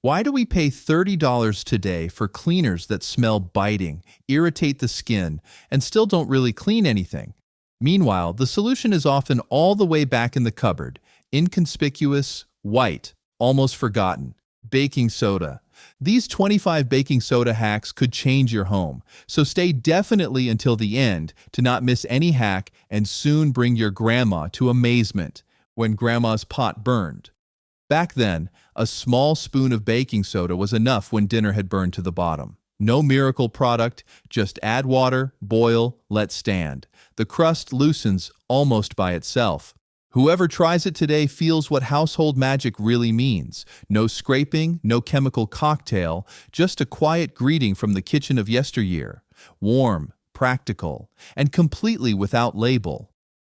Why do we pay $30 today for cleaners that smell biting, irritate the skin, and still don't really clean anything? Meanwhile, the solution is often all the way back in the cupboard, inconspicuous, white, almost forgotten. Baking soda. These 25 baking soda hacks could change your home, so stay definitely until the end to not miss any hack and soon bring your grandma to amazement when grandma's pot burned. Back then, a small spoon of baking soda was enough when dinner had burned to the bottom. No miracle product, just add water, boil, let stand. The crust loosens almost by itself. Whoever tries it today feels what household magic really means. No scraping, no chemical cocktail, just a quiet greeting from the kitchen of yesteryear. Warm, practical, and completely without label.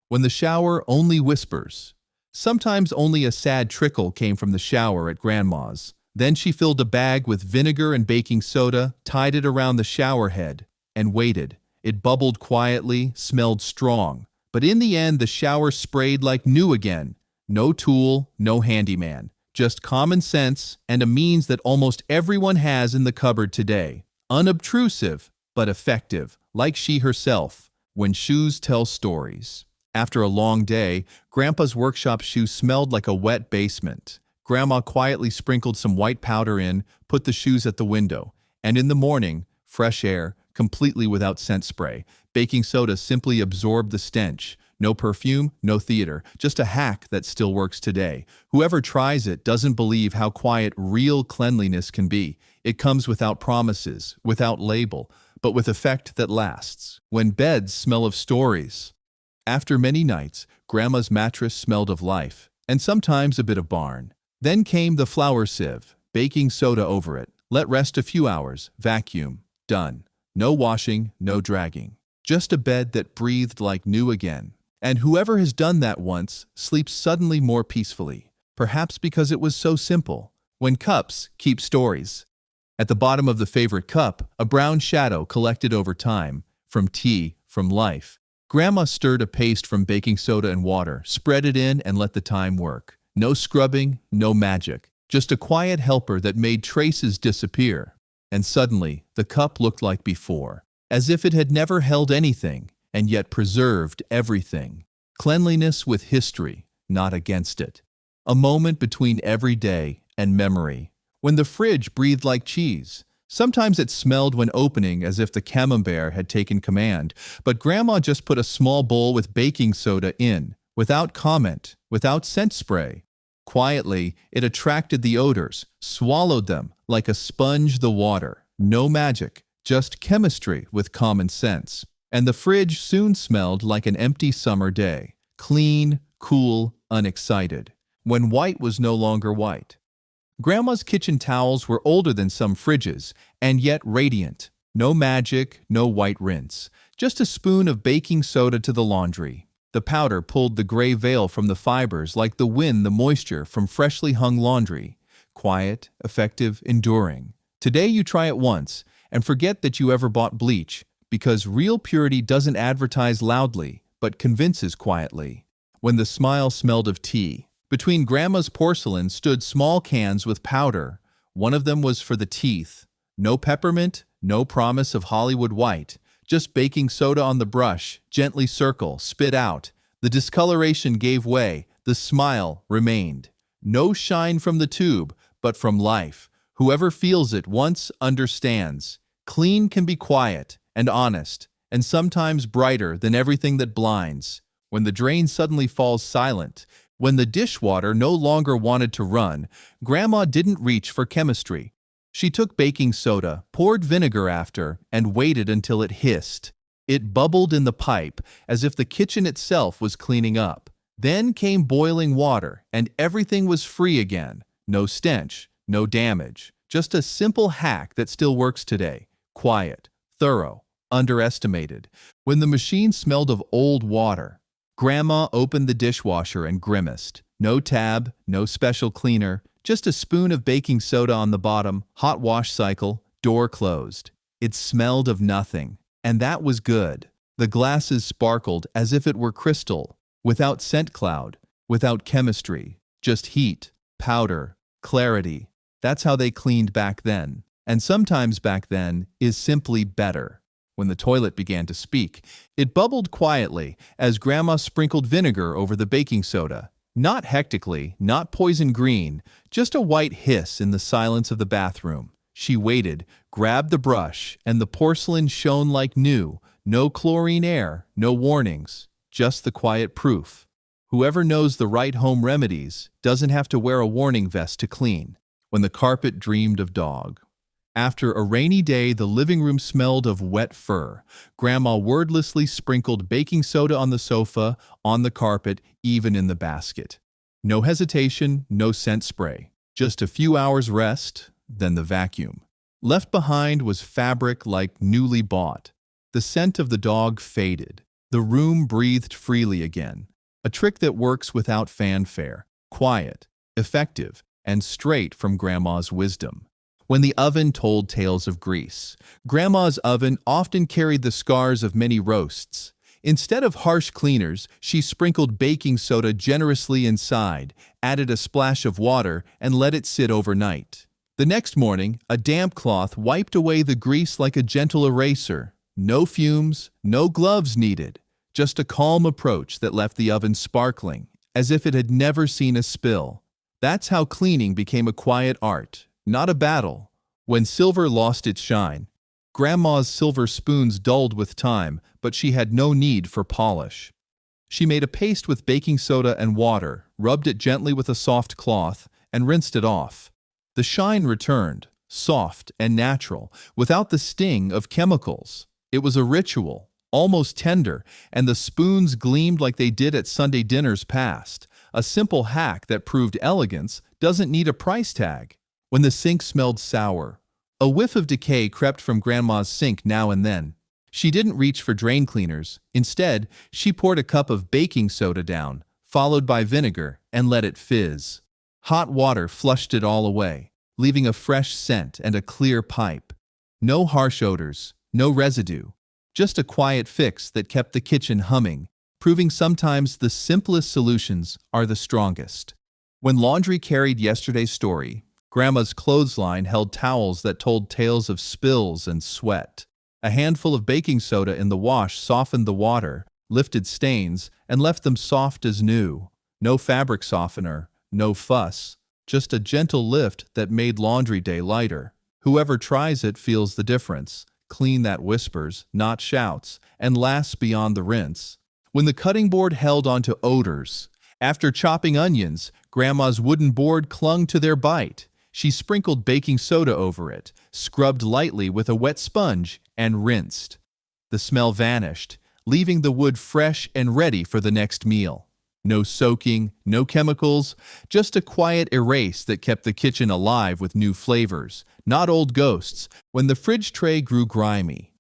When the shower only whispers. Sometimes only a sad trickle came from the shower at Grandma's. Then she filled a bag with vinegar and baking soda, tied it around the shower head, and waited. It bubbled quietly, smelled strong. But in the end, the shower sprayed like new again. No tool, no handyman. Just common sense and a means that almost everyone has in the cupboard today. Unobtrusive, but effective, like she herself. When shoes tell stories. After a long day, Grandpa's workshop shoe smelled like a wet basement. Grandma quietly sprinkled some white powder in, put the shoes at the window. And in the morning, fresh air, completely without scent spray. Baking soda simply absorbed the stench. No perfume, no theater, just a hack that still works today. Whoever tries it doesn't believe how quiet real cleanliness can be. It comes without promises, without label, but with effect that lasts. When beds smell of stories. After many nights, Grandma's mattress smelled of life, and sometimes a bit of barn. Then came the flour sieve, baking soda over it. Let rest a few hours, vacuum, done. No washing, no dragging. Just a bed that breathed like new again. And whoever has done that once sleeps suddenly more peacefully. Perhaps because it was so simple. When cups keep stories. At the bottom of the favorite cup, a brown shadow collected over time. From tea, from life. Grandma stirred a paste from baking soda and water, spread it in and let the time work. No scrubbing, no magic. Just a quiet helper that made traces disappear. And suddenly, the cup looked like before, as if it had never held anything, and yet preserved everything. Cleanliness with history, not against it. A moment between every day and memory. When the fridge breathed like cheese. Sometimes it smelled when opening as if the camembert had taken command, but Grandma just put a small bowl with baking soda in, without comment, without scent spray. Quietly, it attracted the odors, swallowed them like a sponge the water. No magic, just chemistry with common sense. And the fridge soon smelled like an empty summer day. Clean, cool, unexcited. When white was no longer white. Grandma's kitchen towels were older than some fridges, and yet radiant. No magic, no white rinse. Just a spoon of baking soda to the laundry. The powder pulled the gray veil from the fibers like the wind the moisture from freshly hung laundry. Quiet, effective, enduring. Today you try it once, and forget that you ever bought bleach, because real purity doesn't advertise loudly, but convinces quietly. When the smile smelled of tea. Between Grandma's porcelain stood small cans with powder. One of them was for the teeth. No peppermint, no promise of Hollywood white. Just baking soda on the brush, gently circle, spit out. The discoloration gave way, the smile remained. No shine from the tube, but from life. Whoever feels it once understands. Clean can be quiet and honest, and sometimes brighter than everything that blinds. When the drain suddenly falls silent, when the dishwater no longer wanted to run, Grandma didn't reach for chemistry. She took baking soda, poured vinegar after, and waited until it hissed. It bubbled in the pipe, as if the kitchen itself was cleaning up. Then came boiling water, and everything was free again. No stench, no damage. Just a simple hack that still works today. Quiet, thorough, underestimated. When the machine smelled of old water, Grandma opened the dishwasher and grimaced. No tab, no special cleaner, just a spoon of baking soda on the bottom, hot wash cycle, door closed. It smelled of nothing, and that was good. The glasses sparkled as if it were crystal, without scent cloud, without chemistry, just heat, powder, clarity. That's how they cleaned back then. And sometimes back then is simply better. When the toilet began to speak, it bubbled quietly as Grandma sprinkled vinegar over the baking soda. Not hectically, not poison green, just a white hiss in the silence of the bathroom. She waited, grabbed the brush, and the porcelain shone like new. No chlorine air, no warnings, just the quiet proof. Whoever knows the right home remedies doesn't have to wear a warning vest to clean. When the carpet dreamed of dog. After a rainy day, the living room smelled of wet fur. Grandma wordlessly sprinkled baking soda on the sofa, on the carpet, even in the basket. No hesitation, no scent spray. Just a few hours rest, then the vacuum. Left behind was fabric like newly bought. The scent of the dog faded. The room breathed freely again. A trick that works without fanfare. Quiet, effective, and straight from Grandma's wisdom. When the oven told tales of grease, Grandma's oven often carried the scars of many roasts. Instead of harsh cleaners, she sprinkled baking soda generously inside, added a splash of water, and let it sit overnight. The next morning, a damp cloth wiped away the grease like a gentle eraser. No fumes, no gloves needed, just a calm approach that left the oven sparkling, as if it had never seen a spill. That's how cleaning became a quiet art, not a battle. When silver lost its shine, Grandma's silver spoons dulled with time, but she had no need for polish. She made a paste with baking soda and water, rubbed it gently with a soft cloth, and rinsed it off. The shine returned, soft and natural, without the sting of chemicals. It was a ritual, almost tender, and the spoons gleamed like they did at Sunday dinners past. A simple hack that proved elegance doesn't need a price tag. When the sink smelled sour, a whiff of decay crept from Grandma's sink now and then. She didn't reach for drain cleaners. Instead, she poured a cup of baking soda down, followed by vinegar, and let it fizz. Hot water flushed it all away, leaving a fresh scent and a clear pipe. No harsh odors, no residue, just a quiet fix that kept the kitchen humming, proving sometimes the simplest solutions are the strongest. When laundry carried yesterday's story, Grandma's clothesline held towels that told tales of spills and sweat. A handful of baking soda in the wash softened the water, lifted stains, and left them soft as new. No fabric softener, no fuss, just a gentle lift that made laundry day lighter. Whoever tries it feels the difference. Clean that whispers, not shouts, and lasts beyond the rinse. When the cutting board held onto odors, after chopping onions, Grandma's wooden board clung to their bite. She sprinkled baking soda over it, scrubbed lightly with a wet sponge, and rinsed. The smell vanished, leaving the wood fresh and ready for the next meal. No soaking, no chemicals, just a quiet erase that kept the kitchen alive with new flavors, not old ghosts. When the fridge tray grew grimy,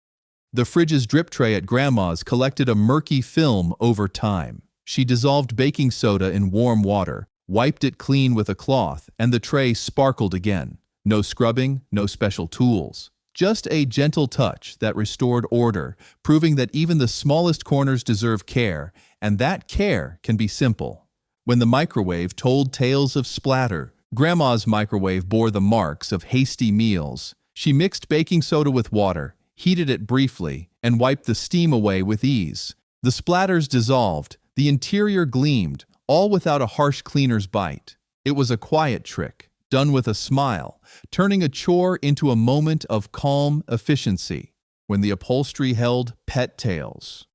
the fridge's drip tray at Grandma's collected a murky film over time. She dissolved baking soda in warm water, wiped it clean with a cloth, and the tray sparkled again. No scrubbing, no special tools. Just a gentle touch that restored order, proving that even the smallest corners deserve care, and that care can be simple. When the microwave told tales of splatter, Grandma's microwave bore the marks of hasty meals. She mixed baking soda with water, heated it briefly, and wiped the steam away with ease. The splatters dissolved, the interior gleamed, all without a harsh cleaner's bite. It was a quiet trick, done with a smile, turning a chore into a moment of calm efficiency. When the upholstery held pet tales,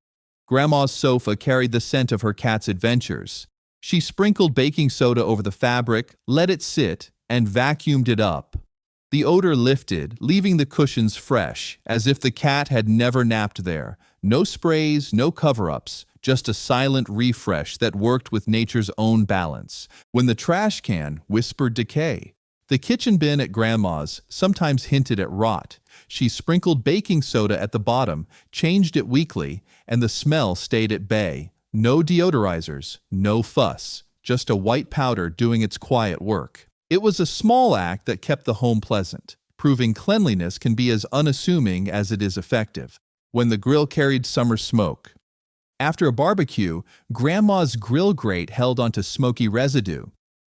Grandma's sofa carried the scent of her cat's adventures. She sprinkled baking soda over the fabric, let it sit, and vacuumed it up. The odor lifted, leaving the cushions fresh, as if the cat had never napped there. No sprays, no cover-ups, just a silent refresh that worked with nature's own balance. When the trash can whispered decay, the kitchen bin at Grandma's sometimes hinted at rot. She sprinkled baking soda at the bottom, changed it weekly, and the smell stayed at bay. No deodorizers, no fuss, just a white powder doing its quiet work. It was a small act that kept the home pleasant, proving cleanliness can be as unassuming as it is effective. When the grill carried summer smoke. After a barbecue, Grandma's grill grate held onto smoky residue.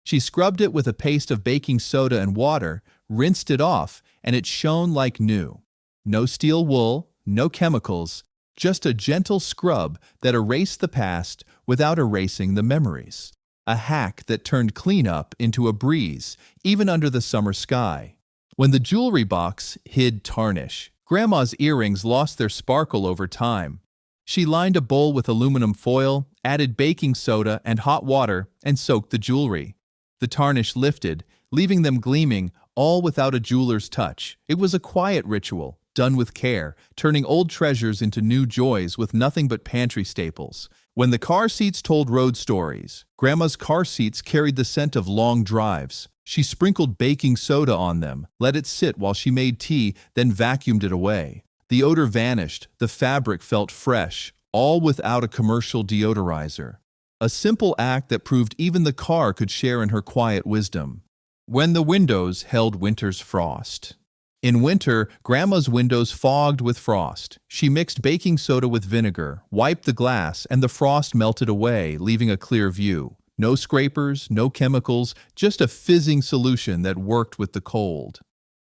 She scrubbed it with a paste of baking soda and water, rinsed it off, and it shone like new. No steel wool, no chemicals, just a gentle scrub that erased the past without erasing the memories. A hack that turned cleanup into a breeze, even under the summer sky. When the jewelry box hid tarnish, Grandma's earrings lost their sparkle over time. She lined a bowl with aluminum foil, added baking soda and hot water, and soaked the jewelry. The tarnish lifted, leaving them gleaming, all without a jeweler's touch. It was a quiet ritual, done with care, turning old treasures into new joys with nothing but pantry staples. When the car seats told road stories, Grandma's car seats carried the scent of long drives. She sprinkled baking soda on them, let it sit while she made tea, then vacuumed it away. The odor vanished, the fabric felt fresh, all without a commercial deodorizer. A simple act that proved even the car could share in her quiet wisdom. When the windows held winter's frost. In winter, Grandma's windows fogged with frost. She mixed baking soda with vinegar, wiped the glass, and the frost melted away, leaving a clear view. No scrapers, no chemicals, just a fizzing solution that worked with the cold.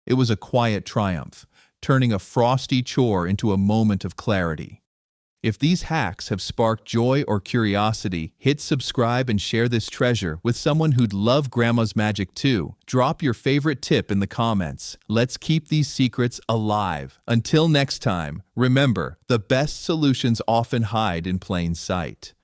It was a quiet triumph, turning a frosty chore into a moment of clarity. If these hacks have sparked joy or curiosity, hit subscribe and share this treasure with someone who'd love Grandma's magic too. Drop your favorite tip in the comments. Let's keep these secrets alive. Until next time, remember, the best solutions often hide in plain sight.